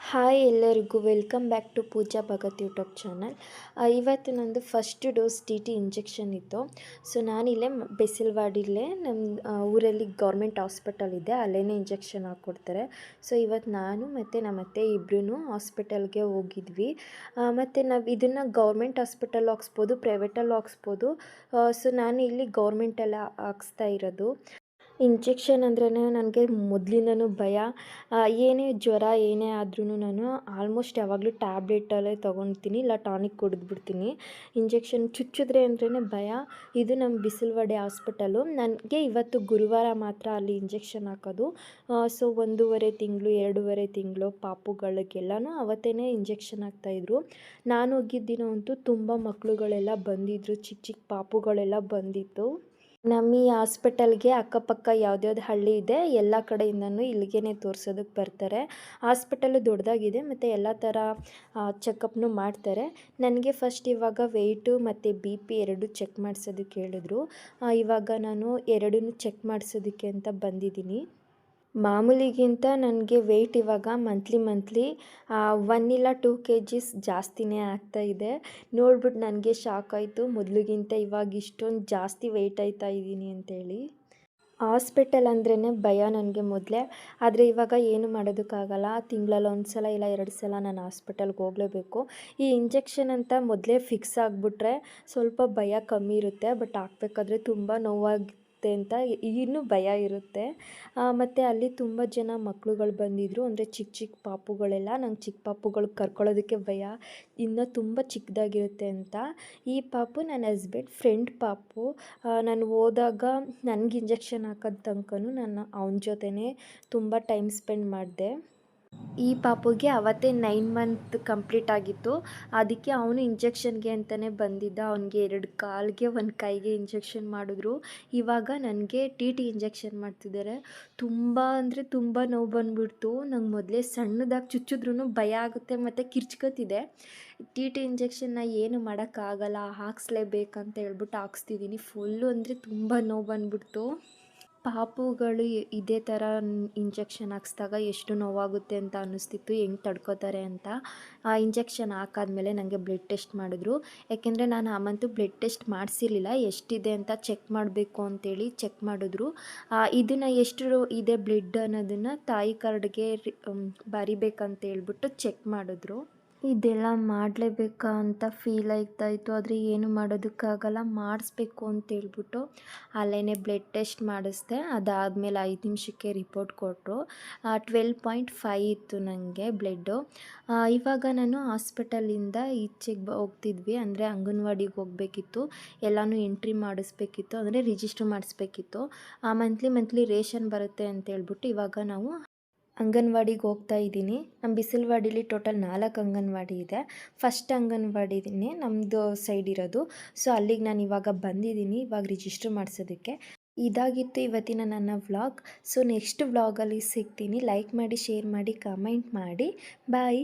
Hi ಎಲ್ಲರಿಗೂ welcome back to Pooja Bhagat YouTube channel. ಇವತ್ತು ನಂದು first dose T T injection ಇತ್ತು. ಸೊ ನಾನಿಲ್ಲೇ ಬೆಸಲ್ವಾಡಿಲೇ ನಮ್ಮ ಊರಲ್ಲಿ ಗೌರ್ಮೆಂಟ್ ಹಾಸ್ಪಿಟಲ್ ಇದೆ, ಅಲ್ಲೇ ಇಂಜೆಕ್ಷನ್ ಹಾಕ್ಕೊಡ್ತಾರೆ. ಸೊ ಇವತ್ತು ನಾನು ಮತ್ತು ನಮ್ಮ ಅತ್ತೆ ಇಬ್ಬರೂ ಹಾಸ್ಪಿಟಲ್ಗೆ ಹೋಗಿದ್ವಿ. ಮತ್ತು ನಾವು ಇದನ್ನು ಗೌರ್ಮೆಂಟ್ ಹಾಸ್ಪಿಟಲ್ ಹಾಕ್ಸ್ಬೋದು, ಪ್ರೈವೇಟಲ್ಲಿ ಹಾಕ್ಸ್ಬೋದು. ಸೊ ನಾನು ಇಲ್ಲಿ ಗೌರ್ಮೆಂಟಲ್ಲಿ ಹಾಕ್ಸ್ತಾ ಇರೋದು. ಇಂಜೆಕ್ಷನ್ ಅಂದ್ರೇ ನನಗೆ ಮೊದಲಿಂದನೂ ಭಯ. ಏನೇ ಜ್ವರ ಏನೇ ಆದ್ರೂ ನಾನು ಆಲ್ಮೋಸ್ಟ್ ಯಾವಾಗಲೂ ಟ್ಯಾಬ್ಲೆಟಲ್ಲೇ ತೊಗೊಳ್ತೀನಿ, ಇಲ್ಲ ಟಾನಿಕ್ ಕುಡಿದ್ಬಿಡ್ತೀನಿ. ಇಂಜೆಕ್ಷನ್ ಚುಚ್ಚಿದ್ರೆ ಅಂದ್ರೇ ಭಯ. ಇದು ನಮ್ಮ ಬಿಸಿಲವಾಡಿ ಹಾಸ್ಪಿಟಲು. ನನಗೆ ಇವತ್ತು ಗುರುವಾರ ಮಾತ್ರ ಅಲ್ಲಿ ಇಂಜೆಕ್ಷನ್ ಹಾಕೋದು. ಸೊ 1.5 ತಿಂಗಳು 2.5 ತಿಂಗಳು ಪಾಪುಗಳಿಗೆಲ್ಲನೂ ಅವತ್ತೇ ಇಂಜೆಕ್ಷನ್ ಹಾಕ್ತಾಯಿದ್ರು. ನಾನು ಹೋಗಿದ್ದ ದಿನ ಅಂತೂ ತುಂಬ ಮಕ್ಕಳುಗಳೆಲ್ಲ ಬಂದಿದ್ದರು, ಚಿಕ್ಕ ಚಿಕ್ಕ ಪಾಪುಗಳೆಲ್ಲ ಬಂದಿತ್ತು. ನಮ್ಮ ಈ ಹಾಸ್ಪಿಟಲ್ಗೆ ಅಕ್ಕಪಕ್ಕ ಯಾವ್ದ್ಯಾವ್ದು ಹಳ್ಳಿ ಇದೆ ಎಲ್ಲ ಕಡೆಯಿಂದನೂ ಇಲ್ಲಿಗೆ ತೋರಿಸೋದಕ್ಕೆ ಬರ್ತಾರೆ. ಹಾಸ್ಪಿಟಲು ದೊಡ್ಡದಾಗಿದೆ ಮತ್ತು ಎಲ್ಲ ಥರ ಚೆಕಪ್ನು ಮಾಡ್ತಾರೆ. ನನಗೆ ಫಸ್ಟ್ ಇವಾಗ ವೆಯ್ಟು ಮತ್ತು ಬಿ ಪಿ ಎರಡೂ ಚೆಕ್ ಮಾಡಿಸೋದಕ್ಕೆ ಹೇಳಿದ್ರು. ಇವಾಗ ನಾನು ಎರಡನ್ನೂ ಚೆಕ್ ಮಾಡಿಸೋದಕ್ಕೆ ಅಂತ ಬಂದಿದ್ದೀನಿ. ಮಾಮೂಲಿಗಿಂತ ನನಗೆ ವೆಯ್ಟ್ ಇವಾಗ ಮಂತ್ಲಿ 1 ಇಲ್ಲ 2 kgs ಜಾಸ್ತಿನೇ ಆಗ್ತಾಯಿದೆ. ನೋಡ್ಬಿಟ್ಟು ನನಗೆ ಶಾಕ್ ಆಯಿತು, ಮೊದಲಿಗಿಂತ ಇವಾಗ ಇಷ್ಟೊಂದು ಜಾಸ್ತಿ ವೆಯ್ಟ್ ಆಯ್ತಾ ಇದ್ದೀನಿ ಅಂತೇಳಿ. ಹಾಸ್ಪಿಟಲ್ ಅಂದ್ರೇ ಭಯ ನನಗೆ ಮೊದಲೇ, ಆದರೆ ಇವಾಗ ಏನು ಮಾಡೋದಕ್ಕಾಗಲ್ಲ. ತಿಂಗಳಲ್ಲಿ 1 ಸಲ ಇಲ್ಲ 2 ಸಲ ನಾನು ಹಾಸ್ಪಿಟಲ್ಗೆ ಹೋಗಲೇಬೇಕು. ಈ ಇಂಜೆಕ್ಷನ್ ಅಂತ ಮೊದಲೇ ಫಿಕ್ಸ್ ಆಗಿಬಿಟ್ರೆ ಸ್ವಲ್ಪ ಭಯ ಕಮ್ಮಿ ಇರುತ್ತೆ, ಬಟ್ ಹಾಕ್ಬೇಕಾದ್ರೆ ತುಂಬ ನೋವಾಗುತ್ತೆ ಅಂತ ಇನ್ನೂ ಭಯ ಇರುತ್ತೆ. ಮತ್ತು ಅಲ್ಲಿ ತುಂಬ ಜನ ಮಕ್ಕಳುಗಳು ಬಂದಿದ್ದರು, ಅಂದರೆ ಚಿಕ್ಕ ಚಿಕ್ಕ ಪಾಪುಗಳೆಲ್ಲ. ನಂಗೆ ಚಿಕ್ಕ ಪಾಪುಗಳು ಕರ್ಕೊಳ್ಳೋದಕ್ಕೆ ಭಯ, ಇನ್ನೂ ತುಂಬ ಚಿಕ್ಕದಾಗಿರುತ್ತೆ ಅಂತ. ಈ ಪಾಪು ನನ್ನ ಹಸ್ಬೆಂಡ್ ಫ್ರೆಂಡ್ ಪಾಪು. ನಾನು ಹೋದಾಗ ನನಗೆ ಇಂಜೆಕ್ಷನ್ ಹಾಕೋದು ತನಕನೂ ನಾನು ಅವನ ಜೊತೆನೇ ತುಂಬ ಟೈಮ್ ಸ್ಪೆಂಡ್ ಮಾಡಿದೆ. ಈ ಪಾಪುಗೆ ಅವತ್ತೇ 9 ಮಂತ್ ಕಂಪ್ಲೀಟ್ ಆಗಿತ್ತು. ಅದಕ್ಕೆ ಅವನು ಇಂಜೆಕ್ಷನ್ಗೆ ಅಂತಲೇ ಬಂದಿದ್ದ. ಅವನಿಗೆ 2 ಕಾಲಿಗೆ 1 ಕೈಗೆ ಇಂಜೆಕ್ಷನ್ ಮಾಡಿದ್ರು. ಇವಾಗ ನನಗೆ ಟಿ ಟಿ ಇಂಜೆಕ್ಷನ್ ಮಾಡ್ತಿದ್ದಾರೆ. ತುಂಬ ಅಂದರೆ ತುಂಬ ನೋವು ಬಂದುಬಿಡ್ತು. ನಂಗೆ ಮೊದಲೇ ಸಣ್ಣದಾಗಿ ಚುಚ್ಚಿದ್ರೂ ಭಯ ಆಗುತ್ತೆ ಮತ್ತು ಕಿರ್ಚ್ಕೊತಿದೆ. ಟಿ ಟಿ ಇಂಜೆಕ್ಷನ್ನ ಏನು ಮಾಡೋಕ್ಕಾಗಲ್ಲ, ಹಾಕ್ಸ್ಲೇಬೇಕಂತ ಹೇಳ್ಬಿಟ್ಟು ಹಾಕ್ಸ್ತಿದ್ದೀನಿ. ಫುಲ್ಲು ಅಂದರೆ ತುಂಬ ನೋವು ಬಂದುಬಿಡ್ತು. ಪಾಪುಗಳು ಇದೇ ಥರ ಇಂಜೆಕ್ಷನ್ ಹಾಕ್ಸ್ದಾಗ ಎಷ್ಟು ನೋವಾಗುತ್ತೆ ಅಂತ ಅನ್ನಿಸ್ತಿತ್ತು, ಹೆಂಗೆ ತಡ್ಕೋತಾರೆ ಅಂತ. ಆ ಇಂಜೆಕ್ಷನ್ ಹಾಕಾದ್ಮೇಲೆ ನನಗೆ ಬ್ಲಡ್ ಟೆಸ್ಟ್ ಮಾಡಿದ್ರು. ಯಾಕೆಂದರೆ ನಾನು ಆ ಮಂತು ಬ್ಲಡ್ ಟೆಸ್ಟ್ ಮಾಡಿಸಿರಲಿಲ್ಲ, ಎಷ್ಟಿದೆ ಅಂತ ಚೆಕ್ ಮಾಡಬೇಕು ಅಂತೇಳಿ ಚೆಕ್ ಮಾಡಿದ್ರು. ಇದನ್ನು ಎಷ್ಟು ಇದೆ ಬ್ಲಡ್ ಅನ್ನೋದನ್ನು ತಾಯಿ ಕಾರ್ಡ್ಗೆ ಬರಿಬೇಕಂತ ಹೇಳ್ಬಿಟ್ಟು ಚೆಕ್ ಮಾಡಿದ್ರು. ಇದೆಲ್ಲ ಮಾಡಲೇಬೇಕಾ ಅಂತ ಫೀಲ್ ಆಗ್ತಾಯಿತ್ತು, ಆದರೆ ಏನು ಮಾಡೋದಕ್ಕಾಗಲ್ಲ, ಮಾಡಿಸ್ಬೇಕು ಅಂತೇಳ್ಬಿಟ್ಟು ಅಲ್ಲೇ ಬ್ಲಡ್ ಟೆಸ್ಟ್ ಮಾಡಿಸ್ದೆ. ಅದಾದಮೇಲೆ 5 ನಿಮಿಷಕ್ಕೆ ರಿಪೋರ್ಟ್ ಕೊಟ್ಟರು. 12.5 ಇತ್ತು ನನಗೆ ಬ್ಲಡ್ಡು. ಇವಾಗ ನಾನು ಹಾಸ್ಪಿಟಲಿಂದ ಈಚೆಗೆ ಹೋಗ್ತಿದ್ವಿ, ಅಂದರೆ ಅಂಗನವಾಡಿಗೆ ಹೋಗಬೇಕಿತ್ತು. ಎಲ್ಲನೂ ಎಂಟ್ರಿ ಮಾಡಿಸ್ಬೇಕಿತ್ತು, ಅಂದರೆ ರಿಜಿಸ್ಟ್ರ್ ಮಾಡಿಸ್ಬೇಕಿತ್ತು. ಮಂತ್ಲಿ ರೇಷನ್ ಬರುತ್ತೆ ಅಂತೇಳ್ಬಿಟ್ಟು ಇವಾಗ ನಾವು ಅಂಗನವಾಡಿಗೆ ಹೋಗ್ತಾ ಇದ್ದೀನಿ. ನಮ್ಮ ಬಿಸಿಲವಾಡಿಲಿ ಟೋಟಲ್ 4 ಅಂಗನವಾಡಿ ಇದೆ. ಫಸ್ಟ್ ಅಂಗನವಾಡಿನೇ ನಮ್ಮದು ಸೈಡ್ ಇರೋದು. ಸೊ ಅಲ್ಲಿಗೆ ನಾನು ಇವಾಗ ಬಂದಿದ್ದೀನಿ, ಇವಾಗ ರಿಜಿಸ್ಟರ್ ಮಾಡಿಸೋದಕ್ಕೆ. ಇದಾಗಿತ್ತು ಇವತ್ತಿನ ನನ್ನ ವ್ಲಾಗ್. ಸೊ ನೆಕ್ಸ್ಟ್ ವ್ಲಾಗಲ್ಲಿ ಸಿಗ್ತೀನಿ. ಲೈಕ್ ಮಾಡಿ, ಶೇರ್ ಮಾಡಿ, ಕಮೆಂಟ್ ಮಾಡಿ. ಬಾಯ್.